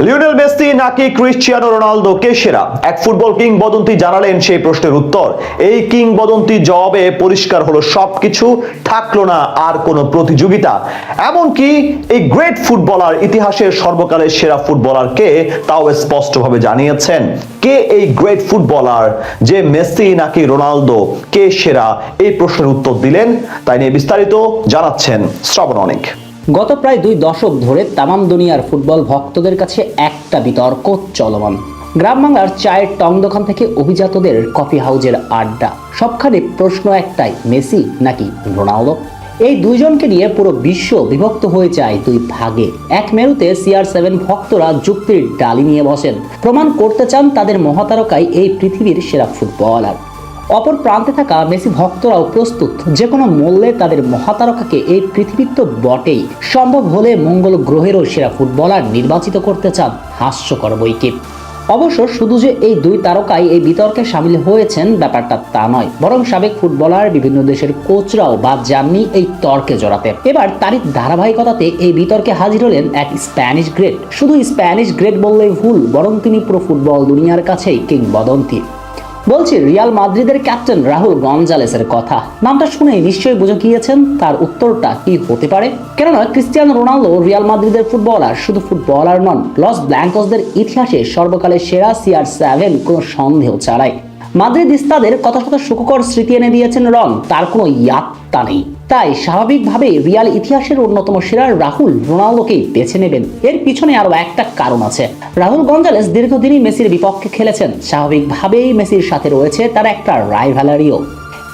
Lionel Messi নাকি Cristiano Ronaldo কে সেরা? এক ফুটবল কিংবদন্তি জানালেন সেই প্রশ্নের উত্তর। এই কিংবদন্তি জবাবে পরিষ্কার হলো সবকিছু থাকলো না আর কোনো প্রতিযোগিতা। এমনকি এই গ্রেট ফুটবলার, ইতিহাসের সর্বকালের সেরা ফুটবলার কে তাও স্পষ্টভাবে জানিয়েছেন। কে এই গ্রেট ফুটবলার, যে মেসি নাকি রোনালদো, কে সেরা? এই প্রশ্নের উত্তর দিলেন, তাই নিয়ে বিস্তারিত জানাচ্ছেন শ্রবণ অনেক। গত প্রায় 2 দশক ধরে তামাম দুনিয়ার ফুটবল ভক্তদের কাছে একটা বিতর্ক চলমান। গ্রাম বাংলার চায়ের টং দোকান থেকে অভিজাতদের কফি হাউজের আড্ডা, সবখানে প্রশ্ন একটাই, মেসি নাকি রোনালদো? এই দুইজনকে নিয়ে পুরো বিশ্ব বিভক্ত হয়ে যায় দুই ভাগে। এক মেরুতে CR7 ভক্তরা যুক্তির ডালি নিয়ে বসেন, প্রমাণ করতে চান তাদের মহাতারকাই এই পৃথিবীর সেরা ফুটবলার। অপর প্রান্তে থাকা মেসি ভক্তরাও প্রস্তুত যে কোনো মূল্যে তাদের মহাতারকাকে এই পৃথিবীর তো বটেই, সম্ভব হলে মঙ্গল গ্রহেরও সেরা ফুটবলার নির্বাচিত করতে চান। হাস্যকর বৈকি। অবশ্য শুধু যে এই দুই তারকাই এই বিতর্কে সামিল হয়েছেন ব্যাপারটা তা নয়, বরং সাবেক ফুটবলার, বিভিন্ন দেশের কোচরাও বাদ যাননি এই তর্কে জড়াতে। এবার তারই ধারাবাহিকতাতে এই বিতর্কে হাজির হলেন এক স্প্যানিশ গ্রেট। শুধু স্প্যানিশ গ্রেট বললেই ভুল, বরং তিনি পুরো ফুটবল দুনিয়ার কাছেই কিংবদন্তি। বলছি রিয়াল মাদ্রিদের ক্যাপ্টেন রাহুল গঞ্জালেসের কথা। নামটা শুনে নিশ্চয়ই বুঝে গিয়েছেন তার উত্তরটা কি হতে পারে। কেননা ক্রিস্টিয়ানো রোনালদো রিয়াল মাদ্রিদের ফুটবলার, শুধু ফুটবলার নন, লস ব্ল্যাঙ্কসদের ইতিহাসে সর্বকালের সেরা CR7, কোনো সন্দেহ ছাড়াই। মাদ্রিদিস্তাদের কত শত সুখকর স্মৃতি এনে দিয়েছেন রন, তার কোনো ইয়াত্তা নেই। তাই স্বাভাবিকভাবেই রিয়াল ইতিহাসের অন্যতম সেরা রাহুল রোনালদোকেই বেছে নেবেন। এর পিছনে আরো একটা কারণ আছে। রাহুল গঞ্জালেস দীর্ঘদিনই মেসির বিপক্ষে খেলেছেন, স্বাভাবিকভাবেই মেসির সাথে রয়েছে তার একটা রাইভালারিও।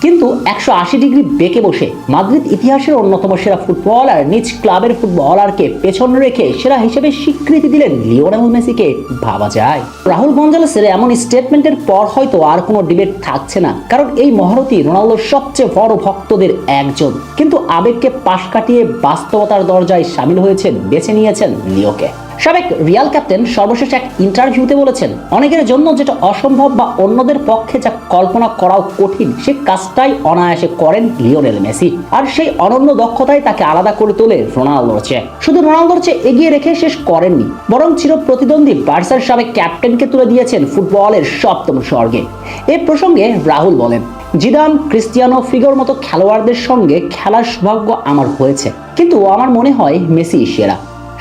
কিন্তু 180 ডিগ্রি বেঁকে বসে মাদ্রিদ ইতিহাসের অন্যতম সেরা ফুটবলার নিজ ক্লাবের ফুটবলারকে পেছন রেখে সেরা হিসেবে স্বীকৃতি দিলেন লিওনেল মেসিকে, ভাবা যায়? রাহুল গঞ্জালেসের এমন স্টেটমেন্টের পর হয়তো আর কোনো ডিবেট থাকছে না, কারণ এই মহারথী রোনালদোর সবচেয়ে বড় ভক্তদের একজন। কিন্তু আবেগকে পাশ কাটিয়ে বাস্তবতার দরজায় সামিল হয়েছেন, বেছে নিয়েছেন লিওকে। সাবেক রিয়াল ক্যাপ্টেন সর্বশেষ এক ইন্টারভিউতে বলেছেন, অনেকের জন্য যেটা অসম্ভব বা অন্যদের পক্ষে যা কল্পনা করাও কঠিন, সে কাজটাই অনায়াসে করেন লিওনেল মেসি। আর সেই অনন্য দক্ষতাই তাকে আলাদা করে তোলে রোনালদোর চেয়ে। শুধু রোনালদোর চেয়ে এগিয়ে রেখে শেষ করেননি, বরং চির প্রতিদ্বন্দ্বী বার্সার সাবেক ক্যাপ্টেনকে তুলে দিয়েছেন ফুটবলের সপ্তম স্বর্গে। এ প্রসঙ্গে রাহুল বলেন, জিদান, ক্রিস্টিয়ানো, ফিগোর মতো খেলোয়াড়দের সঙ্গে খেলার সৌভাগ্য আমার হয়েছে, কিন্তু আমার মনে হয় মেসি সেরা।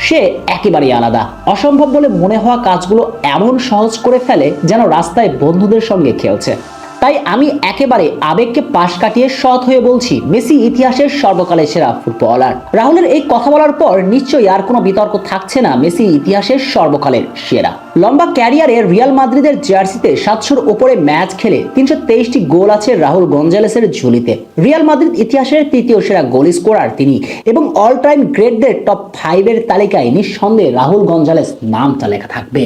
সে একেবারেই আলাদা। অসম্ভব বলে মনে হওয়া কাজগুলো এমন সহজ করে ফেলে যেন রাস্তায় বন্ধুদের সঙ্গে খেলছে। তাই আমি একেবারে আবেগকে পাশ কাটিয়ে সৎ হয়ে বলছি, মেসি ইতিহাসের সর্বকালের সেরা ফুটবলার। রাহুলের এই কথা বলার পর নিশ্চয়ই আর কোনো বিতর্ক থাকছে না, মেসি ইতিহাসের সর্বকালের সেরা। লম্বা ক্যারিয়ারে রিয়াল মাদ্রিদের জার্সিতে 700-র উপরে ম্যাচ খেলে 323টি গোল আছে রাহুল গঞ্জালেসের ঝুলিতে। রিয়াল মাদ্রিদ ইতিহাসের তৃতীয় সেরা গোল স্কোরার তিনি, এবং অল টাইম গ্রেটদের টপ 5-এর তালিকায় নিঃসন্দেহে রাহুল গঞ্জালেস নামটা লেখা থাকবে।